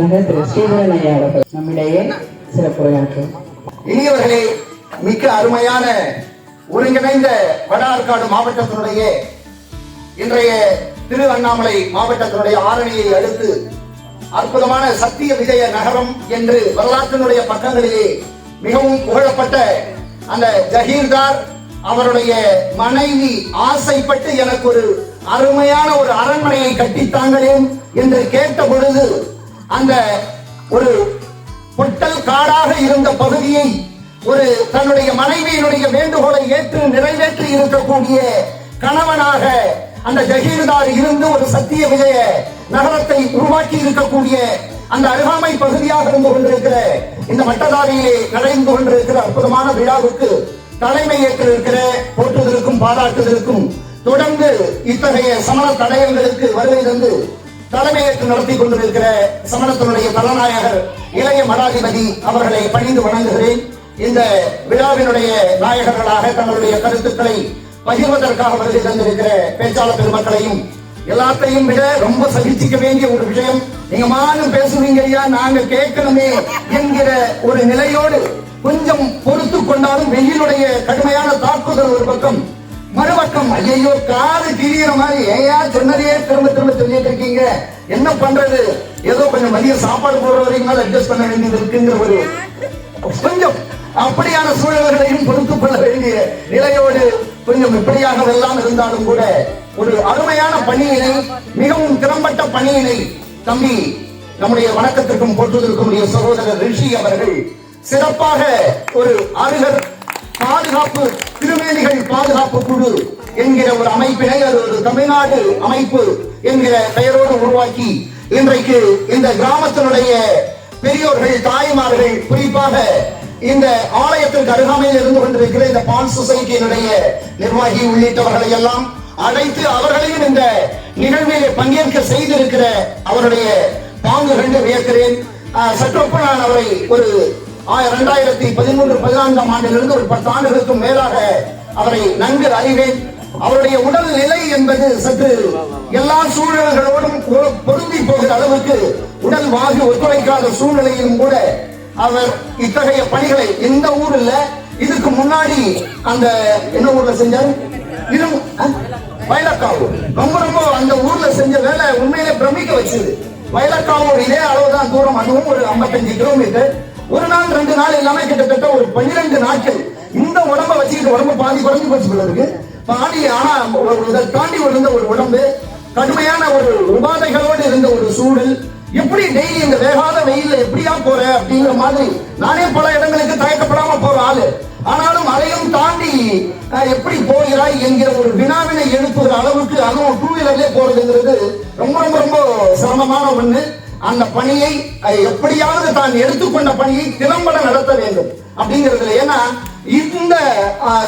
அடுத்ததாக திரு ஸ்ரீதரன் ஐயா அவர்கள் நம்மிடையே சிறப்புரையாற்றும். இனியவர்களே, மிக்க அருமையான ஒருங்கிணைந்த வட ஆற்காடு மாவட்டத்தினுடைய இன்றைய திரு அண்ணாமலை மாவட்டத்தினுடைய ஆரணியை அடுத்து அற்புதமான சத்திய விஜய நகரம் என்று வரலாற்றினுடைய பக்கங்களிலே மிகவும் புகழப்பட்ட அந்த ஜஹீர்தார் அவருடைய மனைவி ஆசைப்பட்டு எனக்கு ஒரு அருமையான ஒரு அரண்மனையை கட்டித்தாங்களேன் என்று கேட்ட பொழுது அந்த ஒரு பொட்டல் காடாக இருந்த பகுதியை ஒரு தன்னுடைய மனைவியினுடைய வேண்டுகோளை ஏற்று நிறைவேற்றி இருக்கக்கூடிய கணவனாக அந்த ஜஹீர்தார் இருந்து ஒரு சத்திய விஜய நகரத்தை உருவாக்கி இருக்கக்கூடிய அந்த அருகாமை பகுதியாக இருந்து கொண்டிருக்கிற இந்த மட்டதாரியிலே நடைந்து கொண்டிருக்கிற அற்புதமான விழாவுக்கு தலைமை ஏற்றிருக்கிற போற்றுவதற்கும் பாராட்டுவதற்கும் தொடர்ந்து இத்தகைய சமண தடயங்களுக்கு வருகை தந்து தலைமையேற்று நடத்தி கொண்டிருக்கிற சமணத்தினுடைய தலைநாயகர் இளைய மடாதிபதி அவர்களை பணிந்து வணங்குகிறேன். இந்த விழாவினுடைய நாயகர்களாக தங்களுடைய கருத்துக்களை பகிர்வதற்காக வருகை தந்திருக்கிற பேச்சாளர் பெருமக்களையும், எல்லாத்தையும் விட ரொம்ப சகிச்சிக்க வேண்டிய ஒரு விஷயம், நீங்க மானும் பேசுவீங்க ஐயா, நாங்க கேட்கணுமே என்கிற ஒரு நிலையோடு கொஞ்சம் பொறுத்து கொண்டாலும் வெயிலுடைய கடுமையான தாக்குதல் ஒரு பக்கம், மறுபக்கம் ஐயோ காது கிழிகிற மாதிரி ஏயா சொன்னதையே திரும்ப திரும்ப சொல்லிட்டு இருக்கீங்க, என்ன பண்றது, ஏதோ கொஞ்சம் மதிய சாப்பாடு போடுற வரைக்கும் அட்ஜஸ்ட் பண்ண வேண்டியது இருக்குங்கிற ஒரு கொஞ்சம் அப்படியான சூழல்களையும் பொறுத்துக் கொள்ள வேண்டிய நிலையோடு கொஞ்சம் இப்படியாக எல்லாம் இருந்தாலும் கூட ஒரு அருமையான பணியினை, மிகவும் திறம்பட்ட பணியினை தம்பி நம்முடைய வணக்கத்திற்கும் போற்றுவதற்கும் சகோதரர் ரிஷி அவர்கள் சிறப்பாக ஒரு அருகர் பாதுகாப்பு திருமேனிகள் பாதுகாப்பு குழு என்கிற ஒரு அமைப்பினை, அது ஒரு தமிழ்நாடு அமைப்பு என்கிற பெயரோடு உருவாக்கி இன்றைக்கு இந்த கிராமத்தினுடைய பெரியோர்கள், தாய்மார்கள், குறிப்பாக இந்த ஆலயத்திற்கு அருகாமையில் இருந்து கொண்டிருக்கிற இந்த பால் சொசைட்டியினுடைய நிர்வாகி உள்ளிட்டவர்களை எல்லாம் அழைத்து அவர்களையும் இந்த நிகழ்விலே பங்கேற்க செய்திருக்கிற அவருடைய பாங்கு கண்டு வியக்கிறேன். சற்றொப்ப நான் அவரை ஒரு 2013-14 ஆண்டிலிருந்து ஒரு 10 ஆண்டுகளுக்கும் மேலாக அவரை நன்கு அறிவேன். அவருடைய உடல் நிலை என்பது சற்று எல்லா சூழல்களோடும் பொருந்தி போகிற அளவுக்கு உடல் வாகி ஒத்துழைக்காத சூழ்நிலையிலும் கூட அவர் இத்தகைய பணிகளை இந்த ஊர்ல இதுக்கு முன்னாடி அந்த என்ன ஊர்ல செஞ்சாரு, வயலக்காவூர், ரொம்ப ரொம்ப அந்த ஊர்ல செஞ்ச வேலை உண்மையிலே பிரமிக்க வச்சது. வயலக்காவூர் இதே அளவுதான் தூரம், அதுவும் ஒரு 55 கிலோமீட்டர். ஒரு நாள் 2 நாள் எல்லாமே கிட்டத்தட்ட ஒரு 12 நாட்கள் இந்த உடம்ப வச்சுக்கிட்டு, உடம்பு பாதி குறைஞ்சு போச்சு இருக்கு பாதி, ஆனா இதை தாண்டி இருந்த ஒரு உடம்பு, கடுமையான ஒரு உபாதைகளோடு இருந்த ஒரு சூழல், எப்படி டெய்லி இந்த வேகாத வெயில்ல எப்படியா போற அப்படிங்கிற மாதிரி நானே பல இடங்களுக்கு தயக்கப்படாம போற ஆளு, ஆனாலும் அதையும் தாண்டி எப்படி போகிறாய் என்கிற ஒரு வினாவினை எழுப்புகிற அளவுக்கு, அதுவும் 2 வீலர்லயே போறதுங்கிறது ரொம்ப ரொம்ப ரொம்ப சிரமமான ஒண்ணு. அந்த பணியை எப்படியாவது தான் எடுத்துக்கொண்ட பணியை திறம்பட நடத்த வேண்டும் அப்படிங்கிறதுல, ஏன்னா இந்த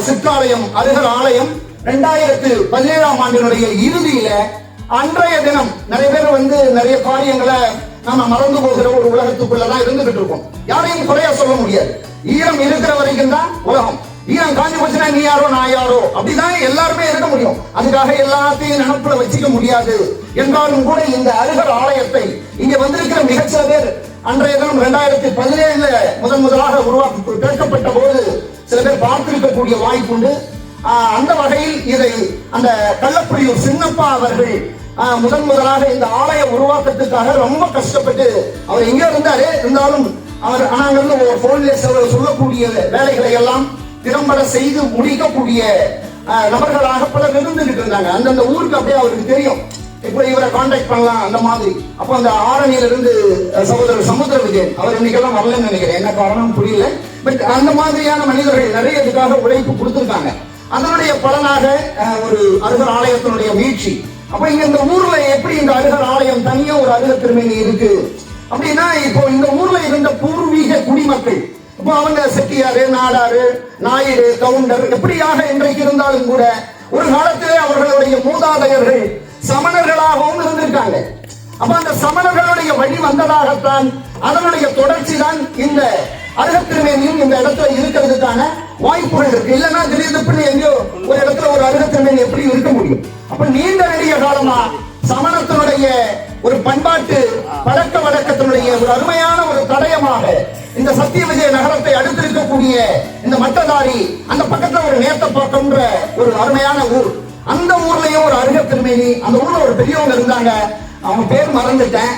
சிற்றாலயம் அருகர் ஆலயம் 2017 ஆண்டினுடைய இறுதியில அன்றைய தினம் நிறைய பேர் நிறைய காரியங்களை நாம மறந்து போகிற ஒரு உலகத்துக்குள்ளதான் இருந்துகிட்டு இருக்கோம். யாரையும் குறையா சொல்ல முடியாது. ஈரம் இருக்கிற வரைக்கும் தான் உலகம். ஈரம் காஞ்சி போச்சுன்னா நீ யாரோ நான் யாரோ அப்படிதான் எல்லாருமே இருக்க முடியும். அதுக்காக எல்லாத்தையும் நினைப்புல வச்சுக்க முடியாது. என்றாலும் கூட இந்த அருகர் ஆலயத்தை இங்க வந்திருக்கிற மிகச்சில பேர் அன்றைய தினம் 2017 முதலாக உருவாக்கி கேட்கப்பட்ட போது சில பேர் பார்த்திருக்கக்கூடிய வாய்ப்புண்டு. அந்த வகையில் இதை அந்த கள்ளப்புலியூர் சின்னப்பா அவர்கள் முதலாக இந்த ஆலய உருவாக்கத்துக்காக ரொம்ப கஷ்டப்பட்டு, அவர் எங்க இருந்தாலும் அவர் அங்கிருந்து ஒரு போன்ல சொல்லக்கூடிய வேலைகளை எல்லாம் திறம்பட செய்து முடிக்கக்கூடிய நபர்களாக பலர் இருந்துகிட்டு இருந்தாங்க. அந்தந்த ஊருக்கு அப்படியே அவருக்கு தெரியும், இப்போ இவரை கான்டாக்ட் பண்ணலாம் அந்த மாதிரி. அப்போ அந்த ஆரணியில இருந்து சகோதரர் சமுத்திர விஜயன் அவர் இன்னைக்கெல்லாம் வரலன்னு நினைக்கிறேன், என்ன காரணம் புரியல. பட் அந்த மாதிரியான மனிதர்கள் நிறைய இதுக்காக உழைப்பு கொடுத்திருக்காங்க. அதனுடைய பலனாக ஒரு அருகர் ஆலயத்தினுடைய வீழ்ச்சி. அப்ப இங்க இந்த ஊர்ல எப்படி இந்த அருகர் ஆலயம் தனியா ஒரு அருகர் திருமேனி இருக்கு அப்படின்னா, இப்போ இந்த ஊர்ல இருந்த பூர்வீக குடிமக்கள், இப்போ அவங்க செட்டியாரு, நாடாரு, நாயுடு, கவுண்டர் எப்படியாக இன்றைக்கு இருந்தாலும் கூட ஒரு காலத்திலே அவர்களுடைய மூதாதையர்கள் சமணர்களாகவும் இருந்திருக்காங்க. அப்ப அந்த சமணர்களுடைய வழி வந்ததாகத்தான், அதனுடைய தொடர்ச்சி தான் இந்த அருகத்திருமேனியும் இந்த இடத்துல இருக்கிறதுக்கான வாய்ப்புகள் இருக்கு. இல்லைன்னா திடீர்னு எங்கேயோ ஒரு இடத்துல ஒரு அருகத்திருமேனி எப்படி இருக்க முடியும்? அப்ப நீண்ட நெடிய காலமா சமணத்தினுடைய ஒரு பண்பாட்டு பழக்க வழக்கத்தினுடைய ஒரு அருமையான ஒரு தடயமாக இந்த சத்திய விஜய நகரத்தை அடுத்திருக்கக்கூடிய இந்த மட்டதாரி, அந்த பக்கத்துல ஒரு நேத்தப்பாக்கம்ன்ற ஒரு அருமையான ஊர், அந்த ஊர்லயும் ஒரு அருகத் திருமேனி, அந்த ஊர்ல ஒரு பெரியவங்க இருந்தாங்க, அவங்க பேர் மறந்துட்டேன்,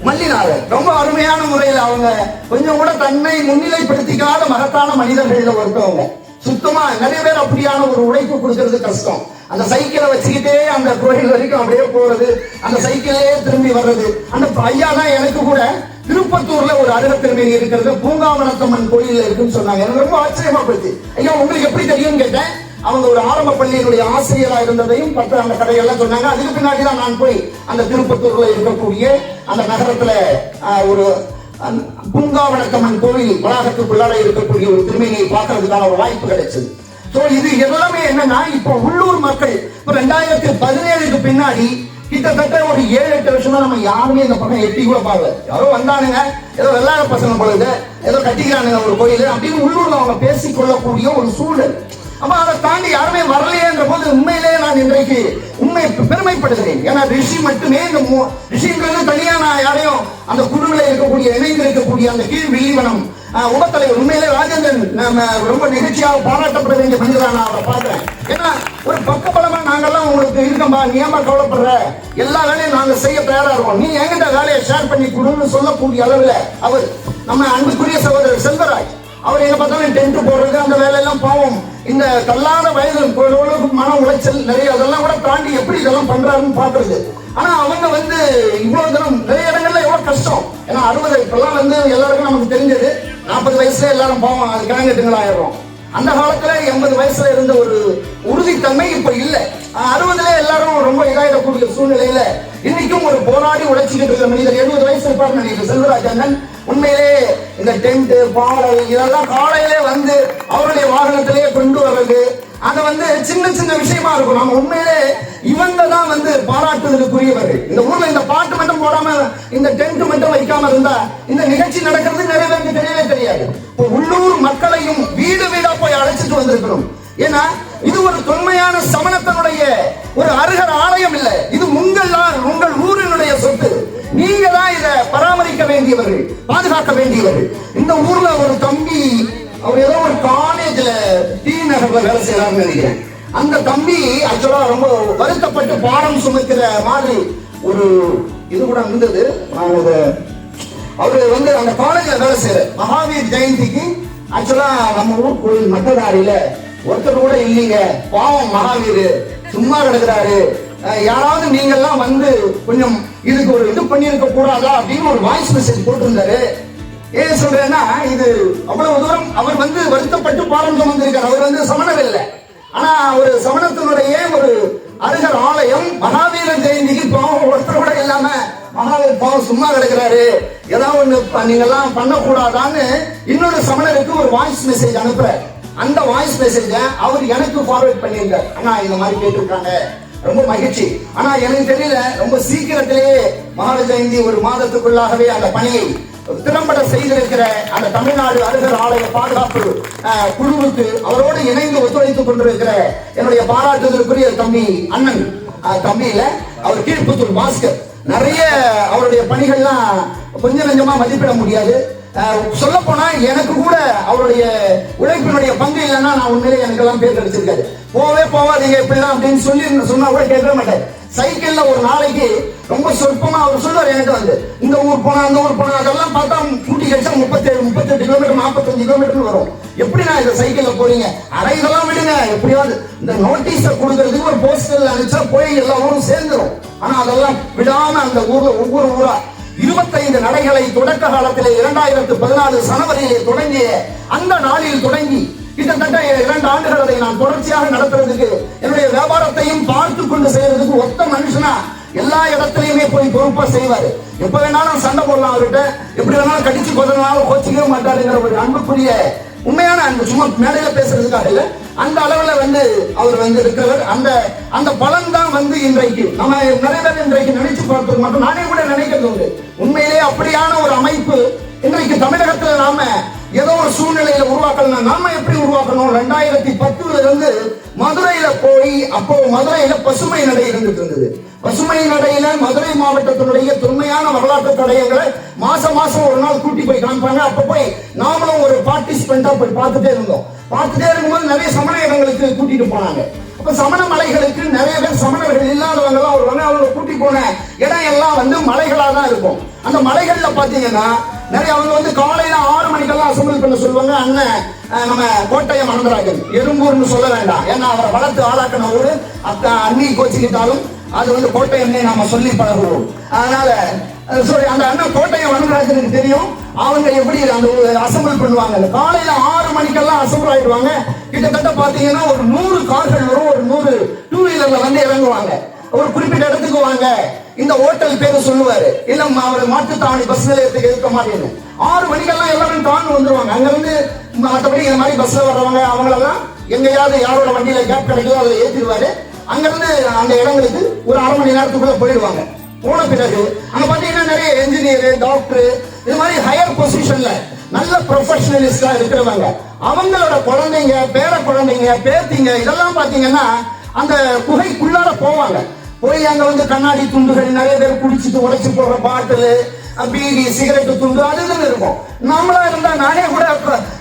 மல்லிநாதர். ரொம்ப அருமையான முறையில் அவங்க கொஞ்சம் கூட தன்னை முன்னிலைப்படுத்திக்காத மகத்தான மனிதர்கள் ஒருத்தவங்க. சுத்தமா நிறைய பேர் அப்படியான ஒரு உழைப்பு கொடுக்கறது கஷ்டம். அந்த சைக்கிளை வச்சுக்கிட்டே அந்த கோயில் வரைக்கும் அப்படியே போறது, அந்த சைக்கிளே திரும்பி வர்றது. அந்த ஐயா தான் எனக்கு கூட திருப்பத்தூர்ல ஒரு அருகத் திருமேனி இருக்கிறது, பூங்காவனத்தம்மன் கோயில் இருக்குன்னு சொன்னாங்க. எனக்கு ரொம்ப ஆச்சரியமா போச்சு. ஐயா உங்களுக்கு எப்படி தெரியும் கேட்டேன். அவங்க ஒரு ஆரம்ப பள்ளியினுடைய ஆசிரியராக இருந்ததையும் அந்த கதையெல்லாம் சொன்னாங்க. அதுக்கு பின்னாடி தான் நான் போய் அந்த திருப்பத்தூர்ல இருக்கக்கூடிய அந்த நகரத்துல ஒரு பூங்காவனத்தம்மன் கோவில் வளாகத்துக்குள்ளார இருக்கக்கூடிய ஒரு திருமேனியை பார்க்கறதுக்கான ஒரு வாய்ப்பு கிடைச்சது. சோ இது எல்லாமே என்னன்னா, இப்போ உள்ளூர் மக்கள் இப்ப 2017க்கு பின்னாடி கிட்டத்தட்ட ஒரு 7-8 வருஷமா நம்ம யாருமே இந்த பக்கம் எட்டி கூட பார்க்கல. யாரோ வந்தானுங்க, ஏதோ வெள்ளாட பசங்க பொழுது ஏதோ கட்டிக்கிறானுங்க ஒரு கோயில் அப்படின்னு உள்ளூர்ல அவங்க பேசிக்கொள்ளக்கூடிய ஒரு சூழல். அப்ப அதை தாண்டி யாருமே வரலையேன்ற போது உண்மையிலேயே நான் இன்றைக்கு பெருமைப்படுகிறேன். ஏன்னா ரிஷி மட்டுமே இந்த ரிஷின்றது தனியா நான் யாரையும் அந்த குழுவில் இருக்கக்கூடிய இணைந்து இருக்கக்கூடிய அந்த கீழ் வில்லிவனம் உபத்தலைவர் உண்மையிலே ராஜேந்திரன் ரொம்ப நிகழ்ச்சியாக பாராட்டப்பட வேண்டிய மனிதராக நான் அவரை பார்க்கிறேன். ஏன்னா ஒரு பக்கபலமா நாங்கெல்லாம் உங்களுக்கு இருக்கம்பா, நீ ஏமா கவலைப்படுற, எல்லா வேலையும் நாங்க செய்ய தயாரா இருக்கோம், நீ எங்கிட்ட வேலையை ஷேர் பண்ணி கொடுன்னு சொல்லக்கூடிய அளவில் அவர் நம்ம அன்புக்குரிய சகோதரர் செல்வராஜ், அவர் எங்க பார்த்தாலும் டென்ட் போடுறது அந்த வேலையெல்லாம் பாவம். இந்த கல்லாத வயது மன உளைச்சல் நிறைய, அதெல்லாம் கூட தாண்டி எப்படி இதெல்லாம் பண்றாருன்னு பாக்குறது. ஆனா அவங்க இவ்வளவு தினம் நிறைய இடங்கள்ல எவ்வளவு கஷ்டம். ஏன்னா 60 இப்பெல்லாம் எல்லாருக்கும் நமக்கு தெரிஞ்சது 40 வயசுல எல்லாரும் பாவம் அது கிழங்கட்டுங்களா ஆயிடுறோம். அந்த காலத்துல 80 வயசுல இருந்த ஒரு உறுதித்தன்மை இப்ப இல்ல. 60ல எல்லாரும் ரொம்ப இதாயிடக்கூடிய சூழ்நிலையில இன்னைக்கும் ஒரு போராடி உழைச்சிக்கிட்டு இருக்கிற மனிதர் 70 வயசு இருப்பார் நினைக்கிறேன் செல்வராஜ் அண்ணன். உண்மையிலே இந்த டென்ட் பாடல் இதெல்லாம் காலையிலே அவருடைய வாகனத்திலேயே கொண்டு வர்றது, அது சின்ன சின்ன விஷயமா இருக்கும். நம்ம உண்மையிலே இவங்க தான் பாராட்டுதலுக்குரியவர்கள். இந்த ஊர்ல இந்த பாட்டு மட்டும் போடாம இந்த டென்ட் மட்டும் வைக்காம இருந்தா இந்த நிகழ்ச்சி நடக்கிறது நிறைய பேருக்கு தெரியவே தெரியாது. உள்ளூர் மக்களையும் வீடு வீடா போய் அழைச்சிட்டு வந்திருக்கணும். ஏன்னா இது ஒரு தொன்மையான சமணத்தினுடைய ஒரு அருகர் ஆலயம் இல்ல, இது உங்கள் ஊரினுடைய சொத்து. நீங்க தான் இதை பராமரிக்க வேண்டியவர்கள், பாதுகாக்க வேண்டியவர்கள். இந்த ஊர்ல ஒரு தம்பி, அவர் ஏதோ ஒரு காலேஜ்ல டி நகர்ல வேலை செய்யறாருன்னு நினைக்கிறேன். அந்த தம்பி ஆக்சுவலா ரொம்ப வருத்தப்பட்டு பாடம் சுமக்கிற மாதிரி ஒரு இது கூட இருந்தது. அவரு அந்த காலேஜ்ல வேலை செய்யற மகாவீர் ஜெயந்திக்கு ஆக்சுவலா நம்ம ஊர் கோயில் மட்டதாரியில ஒருத்தர் கூட இல்லைங்க, பாவம் மகாவீர் சும்மா கிடக்குறாரு, யாராவது நீங்க எல்லாம் கொஞ்சம் இதுக்கு ஒரு இது பண்ணிருக்க கூடாதா அப்படின்னு ஒரு வாய்ஸ் மெசேஜ் போட்டிருந்தாரு. ஏன் சொல்றேன்னா, இது அவ்வளவு தூரம் அவர் வருத்தப்பட்டு பாடம் சுமந்திருக்கார். அவர் சமணர் இல்லை, ஆனா ஒரு சமணத்தினுடைய ஒரு அருகர் ஆலயம் மகாவீர ஜெயந்திக்கு பாவம் ஒருத்தர் கூட இல்லாம மகாவீர் பாவம் சும்மா கிடக்குறாரு, ஏதாவது ஒண்ணு நீங்க எல்லாம் பண்ணக்கூடாதான்னு இன்னொரு சமணருக்கு ஒரு வாய்ஸ் மெசேஜ் அனுப்புற. அந்த வாய்ஸ் மெசேஜ அவர் எனக்கு ஃபார்வர்ட் பண்ணியிருக்கார். ஆனா இந்த மாதிரி கேட்டிருக்காங்க, ரொம்ப மகிழ்ச்சி. ஆனா எனக்கு தெரியல, ரொம்ப சீக்கிரத்திலேயே மகாவீர ஜெயந்தி ஒரு மாதத்துக்குள்ளாகவே அந்த பணியை திறம்பட செய்திருக்கிற அந்த தமிழ்நாடு அருகர் ஆலய பாதுகாப்பு குழுவுக்கு அவரோடு இணைந்து ஒத்துழைத்துக் கொண்டிருக்கிற என்னுடைய பாராட்டுதலுக்குரிய தம்பி அண்ணன், தம்பியில அவர் கீழ்புத்தூர் பாஸ்கர், நிறைய அவருடைய பணிகள்லாம் கொஞ்சம் கொஞ்சமா மதிப்பிட முடியாது. சொல்ல போனா எனக்கு கூட அவருடைய உழைப்பினுடைய பங்கு இல்லைன்னா நான் உண்மையிலே எனக்கு எல்லாம் பேர் கிடைச்சிருக்காரு. போவாதீங்க இப்படிலாம் அப்படின்னு சொன்னா கூட கேட்க மாட்டேன். சைக்கிள்ல ஒரு நாளைக்கு ரொம்ப சொற்பமா அவர் சொல்லுவார் என்கிட்ட, இந்த ஊர் போனா அந்த ஊர் போனா அதெல்லாம் பார்த்தா கூட்டி கழிச்சா 37-38 கிலோமீட்டர் 45 கிலோமீட்டர் வரும். எப்படி நான் இந்த சைக்கிள்ல போறீங்க, அரை இதெல்லாம் விடுங்க, எப்படியாவது இந்த நோட்டீஸ கொடுக்கறதுக்கு ஒரு போஸ்டர்ல அனுப்பிச்சா போய் எல்லா ஊரும் சேர்ந்துரும். ஆனா அதெல்லாம் விடாம அந்த ஊர்ல ஒவ்வொரு ஊரா 25 நடைகளை தொடக்க காலத்திலே 2014 ஜனவரியிலே தொடங்கிய அந்த நாளில் தொடங்கி கிட்டத்தட்ட 2 ஆண்டுகள் அதை நான் தொடர்ச்சியாக நடத்துறதுக்கு, என்னுடைய வியாபாரத்தையும் பார்த்து கொண்டு செய்யறதுக்கு ஒத்த மனுஷனா எல்லா இடத்துலயுமே போய் பொறுப்பா செய்வாரு. எப்ப வேணாலும் சண்டை போடலாம் அவர்கிட்ட, எப்படி வேணாலும் கடிச்சு கொதனாலும் கோச்சிக்கவே மாட்டாருங்கிற ஒரு அன்புக்குரிய உண்மையான அன்பு. சும்மா மேடையில பேசுறதுக்காக இல்ல, அந்த அளவுல அவர் இருக்கிறவர். அந்த பலன் தான் இன்றைக்கு நம்ம நிறைய பேர் இன்றைக்கு நினைச்சு பார்ப்பது மட்டும் நானே கூட நினைக்கிறது உண்டு. உண்மையிலே அப்படியான ஒரு அமைப்பு இன்றைக்கு தமிழகத்தில் நாம ஏதோ ஒரு சூழ்நிலையில உருவாக்கணும். நாம எப்படி உருவாக்கணும்? 2010 இருந்து மதுரையில போய், அப்போ மதுரையில பசுமை நடை இருந்துட்டு இருந்தது. பசுமை நடையில மதுரை மாவட்டத்தினுடைய தொன்மையான வரலாற்று தடயங்களை மாசம் ஒரு நாள் கூட்டி போய் காமிப்பாங்க. அப்ப போய் நாமளும் ஒரு பார்ட்டிசிபெண்டா போய் பார்த்துட்டே இருந்தோம். பார்த்துட்டே இருக்கும்போது நிறைய சமண இடங்களுக்கு கூட்டிட்டு போனாங்க. அப்ப சமண மலைகளுக்கு நிறைய பேர் சமணர்கள் இல்லாதவங்க எல்லாம் வருவாங்க. அவங்க கூட்டி போன இடம் எல்லாம் வந்து மலைகளா தான் இருக்கும். அந்த மலைகள்ல பாத்தீங்கன்னா நிறைய அவங்க வந்து காலையில 6 மணிக்கெல்லாம் அசம்பிள் பண்ண சொல்லுவாங்க. அண்ணன் நம்ம கோட்டையை மறந்துறாங்க, எறும்பூர்னு சொல்ல வேண்டாம், ஏன்னா அவரை வளர்த்து ஆளாக்கின ஊரு. அண்ணி கோச்சிக்கிட்டாலும் அது வந்து கோட்டையம்னே நாம சொல்லி பழகுவோம். அதனால அந்த அண்ணன் கோட்டையை வரதராஜனுக்கு தெரியும் அவங்க எப்படி அந்த அசம்பிள் பண்ணுவாங்க. காலையில 6 மணிக்கெல்லாம் அசம்பிள் ஆயிடுவாங்க. கிட்டத்தட்ட பாத்தீங்கன்னா ஒரு 100 கார்கள் வரும், ஒரு 100 டூ வீலர்ல வந்து இறங்குவாங்க. ஒரு குறிப்பிட்ட இடத்துக்கு வாங்க, இந்த ஹோட்டல் பேரு சொல்லுவாரு, இல்ல அவர் மாட்டுத்தாவணி பஸ் நிலையத்துக்கு இருக்க மாதிரி 6 மணிக்கெல்லாம் எல்லாரும் டான் வந்துருவாங்க. அங்க வந்து மற்றபடி இந்த மாதிரி பஸ்ல வர்றவங்க அவங்களெல்லாம் எங்கேயாவது யாரோட வண்டியில கேப் கிடைக்குதோ அதை ஏற்றிடுவாரு. அங்க இருந்து அந்த இடங்களுக்கு ஒரு 1/2 மணி நேரத்துக்குள்ள போயிடுவாங்க. போன பிறகு அங்க பாத்தீங்கன்னா நிறைய என்ஜினியர், டாக்டர், இது மாதிரி ஹையர் பொசிஷன்ல நல்ல ப்ரொஃபஷனலிஸ்டா இருக்கிறவங்க, அவங்களோட குழந்தைங்க, பேர குழந்தைங்க, பேத்திங்க இதெல்லாம் பாத்தீங்கன்னா அந்த குகைக்குள்ளார போவாங்க. போய் அங்க வந்து கண்ணாடி துண்டுகள், நிறைய பேர் குடிச்சிட்டு உடைச்சு போடுற பாட்டில், பீடி, சிகரெட்டு துண்டு அது இதுன்னு இருக்கும். நம்மளா இருந்தா நானே கூட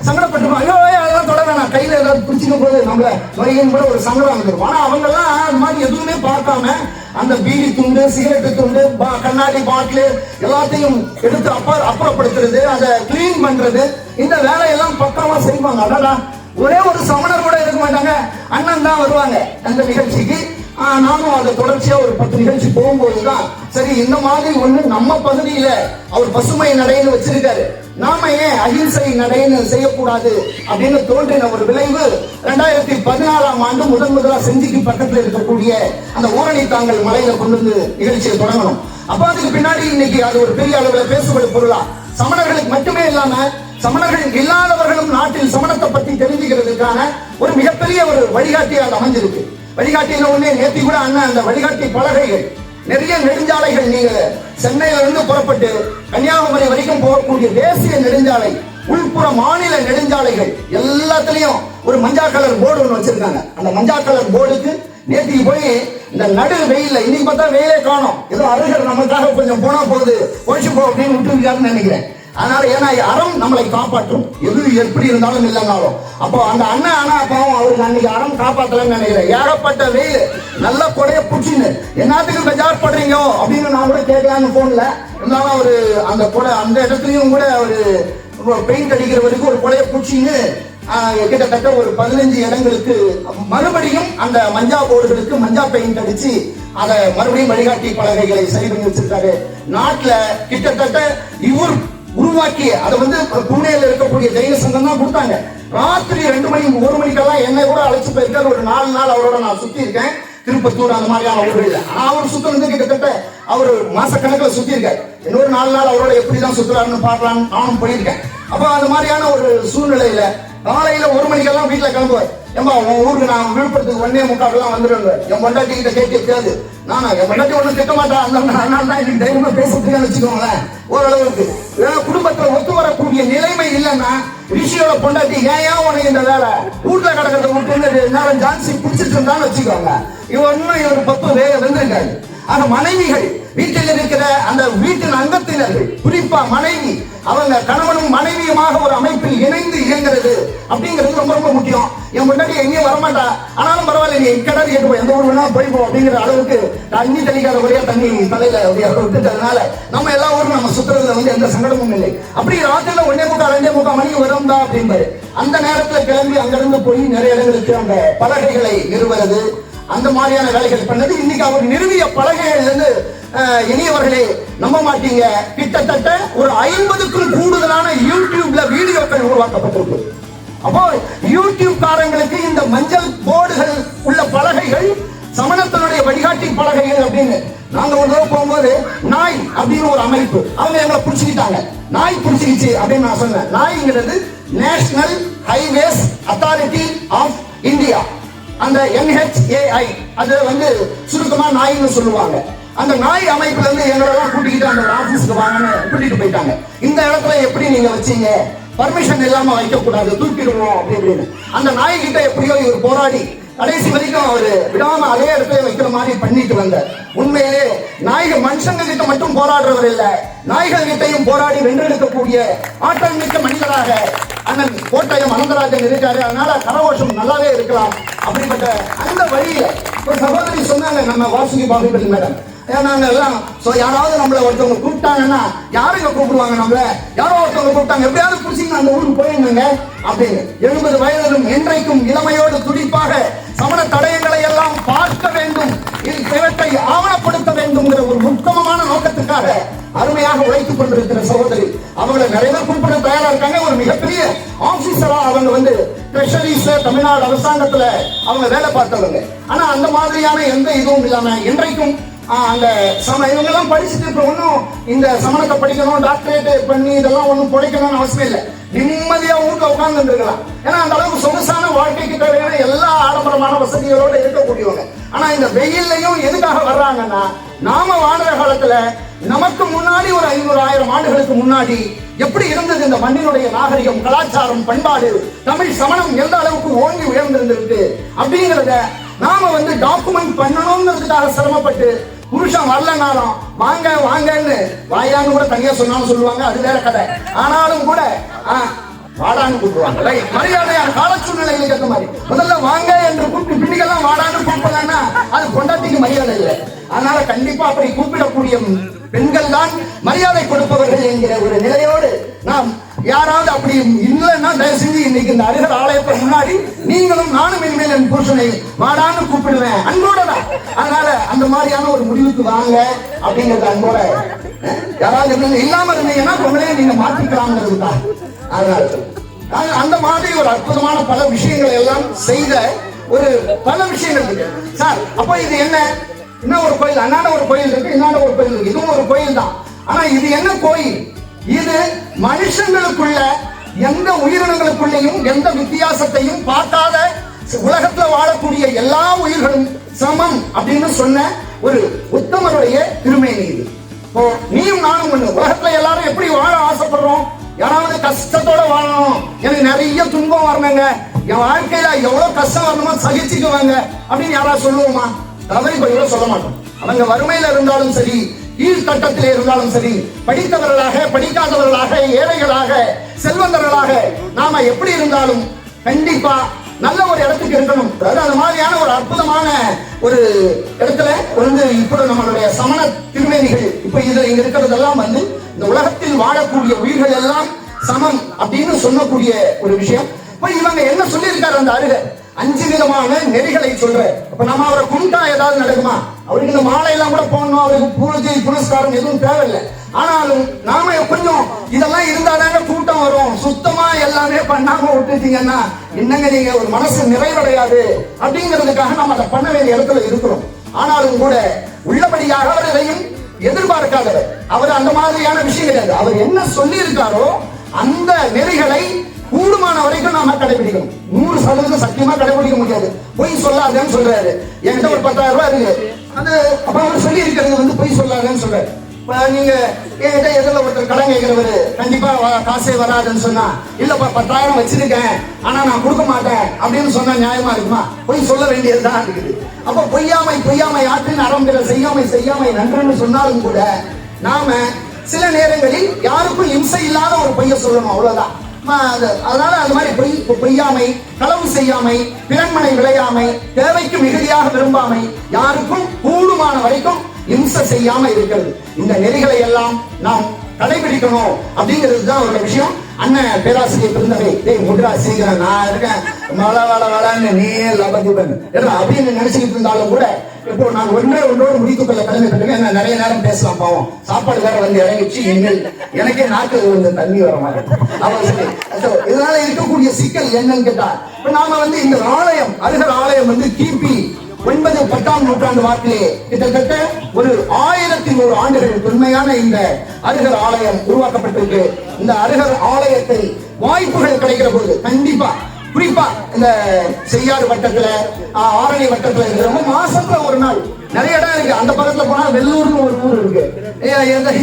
சங்கடப்பட்டுருவோம். ஐயோ அதெல்லாம் தொட வேணாம், கையில ஏதாவது பிடிச்சிக்கும் போது நம்மள வரையும் கூட ஒரு சங்கடம் வந்துருக்கும். ஆனா அவங்க எல்லாம் அது மாதிரி எதுவுமே பார்க்காம அந்த பீடி துண்டு, சிகரெட்டு துண்டு, கண்ணாடி பாட்டில் எல்லாத்தையும் எடுத்து அப்புறப்படுத்துறது, அதை கிளீன் பண்றது, இந்த வேலையெல்லாம் பக்கமா செய்வாங்க. அடடா, ஒரே ஒரு சமணர் கூட இருக்க மாட்டாங்க, அண்ணன் தான் வருவாங்க அந்த நிகழ்ச்சிக்கு. நானும் அதை தொடர்ச்சியா ஒரு 10 நிகழ்ச்சி போகும்போதுதான் சரி, இந்த மாதிரி ஒண்ணு நம்ம பகுதியில அவர் பசுமை நடைன்னு வச்சிருக்காரு, நாம ஏன் அகிம்சை நடைன்னு செய்யக்கூடாது அப்படின்னு தோன்றின ஒரு விளைவு 2014ஆம் ஆண்டு முதலா செஞ்சிக்கு பக்கத்துல இருக்கக்கூடிய அந்த ஊரணி தாங்கல் மலையில கொண்டு வந்து நிகழ்ச்சியை தொடங்கணும். அப்ப அதுக்கு பின்னாடி இன்னைக்கு அது ஒரு பெரிய அளவுல பேசப்படும் பொருளா, சமணர்களுக்கு மட்டுமே இல்லாம சமணர்கள் இல்லாதவர்களும் நாட்டில் சமணத்தை பத்தி தெரிஞ்சுக்கிறதுக்கான ஒரு மிகப்பெரிய ஒரு வழிகாட்டியா அது அமைஞ்சிருக்கு. வழிகாட்டின உடனே நேற்று கூட அண்ணன் அந்த வழிகாட்டி பலகைகள், நிறைய நெடுஞ்சாலைகள், நீங்க சென்னையில இருந்து புறப்பட்டு கன்னியாகுமரி வரைக்கும் போகக்கூடிய தேசிய நெடுஞ்சாலை, உள்புற மாநில நெடுஞ்சாலைகள் எல்லாத்துலயும் ஒரு மஞ்சா கலர் போர்டு ஒன்று வச்சிருக்காங்க. அந்த மஞ்சா கலர் போர்டுக்கு நேற்று போய் இந்த நடு வெயில்ல, இன்னைக்கு பார்த்தா வெயிலே காணும், ஏதோ அருகர் நமக்காக கொஞ்சம் போனா போகுது ஒழிச்சு போ அப்படின்னு விட்டுருக்காருன்னு நினைக்கிறேன். அதனால ஏன்னா அறம் நம்மளை காப்பாற்றும், எது எப்படி இருந்தாலும் இல்லைனாலும். அப்போ அந்த அண்ணன் ஆனா பாவம் அவருக்கு அன்னைக்கு அறம் காப்பாத்தலன்னு நினைக்கிறேன். ஏகப்பட்ட வெயில், நல்ல கொடைய புடிச்சின்னு என்னத்துக்கு பெஜார் பண்றீங்க அப்படின்னு நான் கூட கேட்கலான்னு போன்ல இருந்தாலும் அவரு அந்த கொடை அந்த இடத்துலயும் கூட அவரு பெயிண்ட் அடிக்கிற வரைக்கும் ஒரு கொடைய புடிச்சின்னு கிட்டத்தட்ட ஒரு 15 இடங்களுக்கு மறுபடியும் அந்த மஞ்சா போர்டுகளுக்கு மஞ்சா பெயிண்ட் அடிச்சு அதை மறுபடியும் வழிகாட்டி பலகைகளை சரி பண்ணி வச்சிருக்காரு. நாட்டுல கிட்டத்தட்ட இவர் உருவாக்கிய அதை வந்து புனேல இருக்கக்கூடிய ஜெயின சங்கம் தான் கொடுத்தாங்க. ராத்திரி 2 மணி 1 மணிக்கெல்லாம் என்னை கூட அழைச்சு போயிருக்காரு. ஒரு 4 நாள் அவரோட நான் சுத்தி இருக்கேன், திருப்பத்தூர் அந்த மாதிரியான ஊர்களில். அவர் சுத்தினது கிட்டத்தட்ட அவர் மாசக்கணக்கில் சுத்தி இருக்காரு. இன்னொரு 4 நாள் அவரோட எப்படிதான் சுத்துறாருன்னு பார்க்கலான்னு நானும் போயிருக்கேன். அப்ப அது மாதிரியான ஒரு சூழ்நிலையில காலையில 1 மணிக்கெல்லாம் வீட்டுல கிளம்புவார். ஏம்பா உன் ஊருக்கு நான் விழுப்புரத்துக்கு 1:45 வந்துடுவேன். என் பொண்டாட்டி கிட்ட கேட்காது, நானா என் பொண்டாட்டி ஒன்றும் திட்ட மாட்டேன். அதனால தான் இன்னைக்கு தைரியமா பேசுறதுன்னு வச்சுக்கோங்களேன். ஓரளவுக்கு குடும்பத்துல ஒத்து வரக்கூடிய நிலைமை இல்லைன்னா ரிஷியோட பொண்டாட்டி ஏன் உனக்கு இந்த வேலை வீட்டுல கிடக்கிறத விட்டு நேரம் ஜான்சி பிடிச்சிட்டு இருந்தான்னு வச்சுக்கோங்க, இவன் ஒரு 10 வேலை வந்திருக்காரு. ஆனா மனைவிகள், வீட்டில் இருக்கிற அந்த வீட்டின் அங்கத்தினர்கள், குறிப்பா மனைவி, அவங்க கணவனும் மனைவியுமாக ஒரு அமைப்பில் இணைந்து இயங்குறது அப்படிங்கிறது ரொம்ப ரொம்ப முக்கியம். என் முன்னாடி எங்கேயும் வரமாட்டா, ஆனாலும் பரவாயில்ல, நீ கிணறு கேட்டு போய் எந்த ஊர் வேணா போய்ப்போம் அப்படிங்கிற அளவுக்கு தண்ணி தெளிக்காத வழியா தண்ணி தலையில விட்டுட்டதுனால நம்ம எல்லா ஊரும் நம்ம சுத்துறதுல வந்து எந்த சங்கடமும் இல்லை. அப்படி ராத்திரில 1:45 மணிக்கு வரும் தான் அப்படின்பாரு. அந்த நேரத்துல கிளம்பி அங்கிருந்து போய் நிறைய இடங்களுக்கு அந்த பலகைகளை நிறுவுறது, அந்த மாதிரியான வேலைகள் பண்ணது. இன்னைக்கு அவர் நிறுவிய பலகைகள் இருந்து இனியவர்களே நம்ப மாட்டீங்க, கிட்டத்தட்ட ஒரு 50க்கும் கூடுதலான யூடியூப்ல வீடியோக்கள் உருவாக்கப்பட்டிருக்கு. அப்போ யூடியூப் காரங்களுக்கு இந்த மஞ்சள் போர்டுகள் உள்ள பலகைகள் சமணத்தினுடைய வழிகாட்டி பலகைகள் அப்படின்னு. நாங்க ஒரு தடவை போகும்போது நாய் அப்படின்னு ஒரு அமைப்பு அவங்க எங்களை பிடிச்சிக்கிட்டாங்க. நாய் பிடிச்சிக்கிச்சு அப்படின்னு நான் சொன்னேன். நாய்ங்கிறது national highways authority of India, அந்த NHAI, அது வந்து சுருக்கமா நாய்னு சொல்லுவாங்க. அந்த நாய் அமைப்புல இருந்து எங்களெல்லாம் கூட்டிக்கிட்டு அந்த ஆபீஸ்க்கு வாங்கன்னு கூட்டிட்டு போயிட்டாங்க. இந்த இடத்துல எப்படி நீங்க வச்சீங்க, பர்மிஷன் இல்லாம வைக்கக்கூடாது, தூக்கிடுவோம் அப்படி அப்படின்னு. அந்த நாய்கிட்ட எப்படியோ இவர் போராடி கடைசி வரைக்கும் அவரு விடாம அதே இடத்துல வைக்கிற மாதிரி பண்ணிட்டு வந்தார். உண்மையிலே நாய்கள் மனுஷங்க கிட்ட மட்டும் போராடுறவர் இல்ல, நாய்கள் கிட்டையும் போராடி வென்றெடுக்கக்கூடிய ஆற்றல் மிக்க மனிதராக அண்ணன் கோட்டயம் அனந்தராஜன் இருக்காரு. அதனால கரகோஷம் நல்லாவே இருக்கலாம். அப்படிப்பட்ட அந்த வழியில ஒரு சகோதரி சொன்னாங்க, நம்ம வாசுகி பாகுபலி மேடம், நாங்க எல்லாம் யாராவது நம்மள ஒருத்தவங்க கூப்பிட்டாங்கன்னா யாருங்க கூப்பிடுவாங்க, நம்மள யாரோ ஒருத்தவங்க கூப்பிட்டாங்க, எப்படியாவது புடிச்சிங்க அந்த ஊருக்கு போயிருந்தாங்க அப்படின்னு. 70 வயதிலும் என்றைக்கும் இளமையோடு துடிப்பாக சமண தடயங்களை எல்லாம் பார்க்க வேண்டும், இவற்றை ஆவணப்படுத்த வேண்டும் ஒரு உத்தமமான நோக்கத்துக்காக அருமையாக உழைத்துக் கொண்டிருக்கிற சகோதரி. அவங்களை நிறைய பேர் கூப்பிட தயாரா இருக்காங்க. ஒரு மிகப்பெரிய ஆபீசரா அவங்க வந்து ட்ரெஷரிஸ்ல தமிழ்நாடு அரசாங்கத்துல அவங்க வேலை பார்த்தவங்க. ஆனா அந்த மாதிரியான எந்த இதுவும் இல்லாம இன்றைக்கும் அந்த இவங்க எல்லாம் படிச்சுட்டு இப்ப ஒன்னும் இந்த சமணத்தை படிக்கணும், டாக்டரேட் பண்ணி இதெல்லாம் ஒன்னும் பிழைக்கணும்னு அவசியம் இல்லை. நிம்மதியா வீட்டுல உட்கார்ந்து இருக்கலாம். ஏன்னா அந்த அளவுக்கு சொகுசான வாழ்க்கைக்கு தேவையான எல்லா ஆடம்பரமான வசதிகளோட இருக்கக்கூடியவங்க. ஆனா இந்த வெயில்லையும் எதுக்காக வர்றாங்கன்னா, நாம வாழ்ற காலத்துல நமக்கு முன்னாடி ஒரு 500,000 ஆண்டுகளுக்கு முன்னாடி எப்படி இருந்தது இந்த மண்ணினுடைய நாகரிகம், கலாச்சாரம், பண்பாடு, தமிழ் சமணம் எந்த அளவுக்கு ஓங்கி உயர்ந்திருந்திருக்கு அப்படிங்கிறத நாம வந்து டாக்குமெண்ட் பண்ணணும்ங்கிறதுக்காக சிரமப்பட்டு புருஷன் வரலனாலும் வாங்க வாங்கன்னு வாயான்னு கூட தனியா சொன்னாலும் சொல்லுவாங்க, அது வேற கதை. ஆனாலும் கூட வாடான்னு கூப்பிடுவாங்க. மரியாதையான கால சூழ்நிலைகளுக்கு ஏற்ற மாதிரி முதல்ல வாங்க என்று கூப்பிட்டு பின்னிக்கெல்லாம் வாடான்னு கூப்பிடலான்னா அது கொண்டாட்டிக்கு மரியாதை இல்லை. அதனால கண்டிப்பா அப்படி கூப்பிடக்கூடிய பெண்கள் தான் மரியாதை கொடுப்பவர்கள் என்கிற ஒரு நிலையோடு நாம் யாராவது அப்படி இல்லைன்னா தயவு செஞ்சு இன்னைக்கு இந்த அருகர் ஆலயத்தை முன்னாடி நீங்களும் நானும் இனிமேல் என் புருஷனை வாடான்னு கூப்பிடுவேன், அன்போட தான். அதனால அந்த மாதிரியான ஒரு முடிவுக்கு வாங்க அப்படிங்கறது அன்போட. யாராவது இல்லாம இருந்தீங்கன்னா உங்களே நீங்க மாற்றிக்கலாம்ங்கிறது தான். அதனால அந்த மாதிரி ஒரு அற்புதமான பல விஷயங்களை எல்லாம் செய்த ஒரு பல விஷயங்கள் இருக்கு சார். அப்ப இது என்ன, இன்னும் ஒரு கோயில், அண்ணாட ஒரு கோயில் இருக்கு, இன்னாட ஒரு கோயில் இருக்கு, இதுவும் ஒரு கோயில் தான். ஆனா இது என்ன கோயில்? இது மனுஷங்களுக்குள்ள எந்த உயிரினங்களுக்குள்ளேயும் எந்த வித்தியாசத்தையும் பார்க்காத உலகத்துல வாழக்கூடிய எல்லா உயிர்களும் சமம் அப்படின்னு சொன்ன ஒரு உத்தமருடைய திருமேனி இது. நீயும் நானும் ஒண்ணு. உலகத்துல எல்லாரும் எப்படி வாழ ஆசைப்படுறோம்? யாராவது கஷ்டத்தோட வாழணும், எனக்கு நிறைய துன்பம் வரணுங்க, என் வாழ்க்கையில எவ்வளவு கஷ்டம் வரணுமோ சகிச்சுக்குவாங்க அப்படின்னு யாராவது சொல்லுவோமா? தவறி போய் சொல்ல மாட்டோம். அவங்க வறுமையில இருந்தாலும் சரி, கீழ்த்தட்டத்திலே இருந்தாலும் சரி, படித்தவர்களாக படிக்காதவர்களாக, ஏழைகளாக செல்வந்தர்களாக, நாம எப்படி இருந்தாலும் கண்டிப்பா நல்ல ஒரு இடத்துக்கு இருக்கணும். அது மாதிரியான ஒரு அற்புதமான ஒரு இடத்துல வந்து இப்ப நம்மளுடைய சமண திருமேனிகள் இப்ப இதுல இங்க இருக்கிறதெல்லாம் வந்து இந்த உலகத்தில் வாழக்கூடிய உயிர்கள் எல்லாம் சமம் அப்படின்னு சொல்லக்கூடிய ஒரு விஷயம். இப்ப இவங்க என்ன சொல்லியிருக்காரு அந்த அருகர்? 5 விதமான நெறிகளை சொல்ற. அப்ப நம்ம அவரை கும்பிட்டா ஏதாவது நடக்குமா? அவருக்கு இந்த மாலை எல்லாம் கூட போடணும், அவருக்கு பூஜை புனஸ்காரம் எதுவும் தேவையில்லை. ஆனாலும் நாம கொஞ்சம் இதெல்லாம் இருந்தாதாங்க கூட்டம் வரும். சுத்தமா எல்லாமே பண்ணாம விட்டுட்டீங்கன்னா என்னங்க நீங்க ஒரு மனசு நிறைவடையாது அப்படிங்கிறதுக்காக நம்ம அதை பண்ண வேண்டிய இடத்துல இருக்கிறோம். ஆனாலும் கூட உள்ளபடியாக அவர் எதையும் எதிர்பார்க்காதவர். அவர் அந்த மாதிரியான விஷயம் கிடையாது. அவர் என்ன சொல்லி இருக்காரோ அந்த நெறிகளை கூடுமான வரைக்கும் நாம கடைபிடிக்கணும். 100% சத்தியமா கடைபிடிக்க முடியாது. பொய் சொல்லாதேன்னு சொல்றாரு. என்கிட்ட ஒரு 10,000 ரூபாய் இருக்கு, அது அப்ப அவர் சொல்லி இருக்கிறது வந்து பொய் சொல்லாதேன்னு சொல்றாரு. நீங்க என்கிட்ட எதிரில் ஒருத்தர் கடன் கேட்கிறவரு கண்டிப்பா காசே வராதுன்னு சொன்னா, இல்லப்பா 10,000 வச்சிருக்கேன் ஆனா நான் கொடுக்க மாட்டேன் அப்படின்னு சொன்னா நியாயமா இருக்குமா? பொய் சொல்ல வேண்டியதுதான் இருக்குது. அப்ப பொய்யாமை ஆற்றின் அறம்பிற செய்யாமை நன்றுன்னு சொன்னாலும் கூட நாம சில நேரங்களில் யாருக்கும் இம்சை இல்லாத ஒரு பொய்ய சொல்லணும், அவ்வளவுதான். அதனால அது மாதிரி பொய்யாமை, களவு செய்யாமை, பிறன்மனை விளையாமை, தேவைக்கு மிகுதியாக விரும்பாமை, யாருக்கும் கூடுமான வரைக்கும் இம்சை செய்யாம இருக்கிறது. இந்த நெறிகளை எல்லாம் நாம் கடைபிடிக்கணும் அப்படிங்கிறது தான் ஒரு விஷயம். அண்ணன் பேராசிரியர் பிறந்தவை முட்ரா சீக்கிரம் நான் இருக்கேன் வளன்னு நீ லபதிபன் அப்படின்னு நினைச்சுக்கிட்டு இருந்தாலும் கூட இப்போ நான் ஒன்றோடு முடித்துக் கொள்ள கடமைப்பட்டிருக்கேன். என்ன நிறைய நேரம் பேசலாம், பாவம் சாப்பாடு வேற வந்து இறங்கிச்சு, எனக்கே நாக்கு வந்து தண்ணி வர மாதிரி. இதனால இருக்கக்கூடிய சிக்கல் என்னன்னு கேட்டா, இப்ப நாம வந்து இந்த ஆலயம் அருகர் ஆலயம் வந்து கிபி 9, 10ஆம் நூற்றாண்டு வாக்கிலே கிட்டத்தட்ட ஒரு 1100 ஆண்டுகள் தொன்மையான இந்த அருகர் ஆலயம் உருவாக்கப்பட்டிருக்கு. இந்த அருகர் ஆலயத்தை வாய்ப்புகள் கிடைக்கிற போது கண்டிப்பா, குறிப்பா இந்த செய்யாறு வட்டத்துல, ஆரணி வட்டத்துல ரொம்ப மாசத்துல ஒரு நாள் நிறைய இடம் இருக்கு. அந்த பக்கத்துல போனா வெள்ளூர்னு ஒரு ஊர் இருக்கு,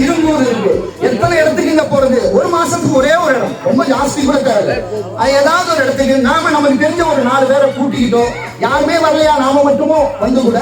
இரும்பூர் இருக்கு. எத்தனை இடத்துக்கு இங்க போறது? ஒரு மாசத்துக்கு ஒரே ஒரு இடம், ரொம்ப ஜாஸ்தி கூட தேவை. ஏதாவது ஒரு இடத்துக்கு நாம நமக்கு தெரிஞ்ச ஒரு 4 பேரை கூட்டிக்கிட்டோம், யாருமே வரலையா நாம மட்டுமோ வந்து கூட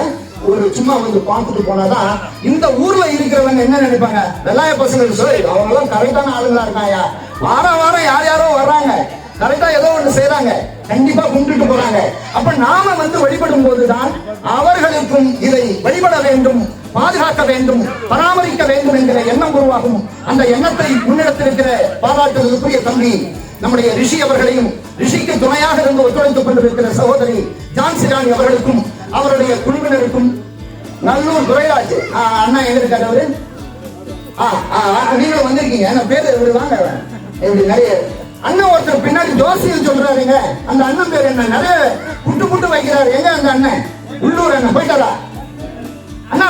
ஒரு சும்மா வந்து பார்த்துட்டு போனாதான் இந்த ஊர்ல இருக்கிறவங்க என்ன நினைப்பாங்க, வெள்ளாய பசங்க சொல்லி அவங்க எல்லாம் கரெக்டான ஆளுங்களா இருக்காங்க, வாரம் வாரம் யார் யாரோ வர்றாங்க, கரெக்டா ஏதோ ஒண்ணு செய்யறாங்க, கண்டிப்பா கும்பிட்டு போறாங்க. அப்ப நாம வந்து வழிபடும் போதுதான் அவர்களுக்கும் இதை வழிபட வேண்டும், பாதுகாக்க வேண்டும், பராமரிக்க வேண்டும் என்கிற எண்ணம் உருவாகும். அந்த எண்ணத்தை முன்னெடுத்திருக்கிற பாராட்டுதலுக்குரிய தம்பி நம்முடைய ரிஷி அவர்களையும், ரிஷிக்கு துணையாக இருந்து ஒத்துழைத்துக் கொண்டிருக்கிற சகோதரி ஜான்சி ராணி அவர்களுக்கும் அவருடைய குழுவினருக்கும், நல்லூர் துரைராஜ் அண்ணா எங்க இருக்காரு அவரு, நீங்களும் வந்திருக்கீங்க, நான் பேரு வாங்க இப்படி நிறைய அண்ணன் ஒருத்தர் பின்னாடி ஜோசியம் சொல்றாருங்க, அந்த அண்ணன் பேர் என்ன, நிறைய புட்டு வைக்கிறாரு, எங்க அந்த அண்ணன், உள்ளூர் அண்ணன் போயிட்டாரா அண்ணா,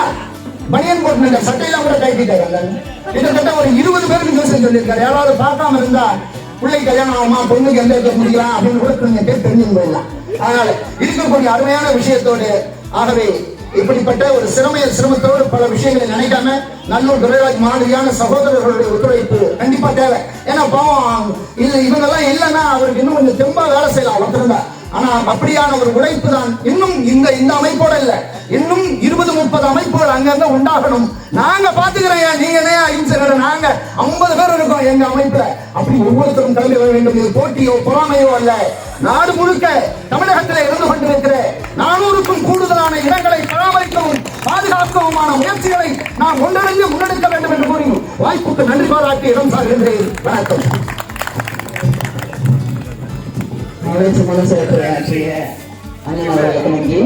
பனியன் போட்டு சட்டையெல்லாம் கூட கைட்டிட்டாரு அந்த அண்ணன். கிட்டத்தட்ட ஒரு 20 பேருக்கு ஜோசியம் சொல்லியிருக்காரு. யாராவது பார்க்காம இருந்தா பிள்ளை கல்யாணம் ஆகுமா, பொண்ணுக்கு எந்த இடத்துல முடிக்கலாம் அப்படின்னு கூட நீங்க பேர் தெரிஞ்சுன்னு போயிடலாம். அதனால இருக்கக்கூடிய அருமையான விஷயத்தோடு, ஆகவே இப்படிப்பட்ட ஒரு சிரமத்தோடு பல விஷயங்களை நினைக்காம நல்லூர் துரைராஜ் மாதிரியான சகோதரர்களுடைய ஒத்துழைப்பு கண்டிப்பா தேவை. ஏன்னா பாவம் இவங்க எல்லாம் இல்லைன்னா அவருக்கு இன்னும் கொஞ்சம் தெம்பா வேலை செய்யலாம் ஒருத்தருந்தா. ஆனா அப்படியான ஒரு உழைப்பு தான் இன்னும் இந்த அமைப்போட இல்ல, இன்னும் 20-30 அமைப்புகள் அங்கங்க உண்டாகணும். நாங்க பாத்துக்கிறோம், நீங்க நாங்க 50 பேர் இருக்கோம் எங்க அமைப்புல. அப்படி ஒவ்வொருத்தரும் கலந்து வர வேண்டும். இது போட்டியோ பொறாமையோ அல்ல. நாடு முழுக்க தமிழகத்தில் இருந்து கொண்டிருக்கிற 400க்கும் கூடுதலான இடங்களை பராமரிக்கவும் பாதுகாக்கவுமான முயற்சிகளை நாம் ஒன்றிணைந்து முன்னெடுக்க வேண்டும் என்று கூறி வாய்ப்புக்கு நன்றி பாராட்டி இடம் சார்கின்றேன். வணக்கம். மனசு மனசு ஆற்றிய அண்ணன் அவர்களுக்கு நன்றி.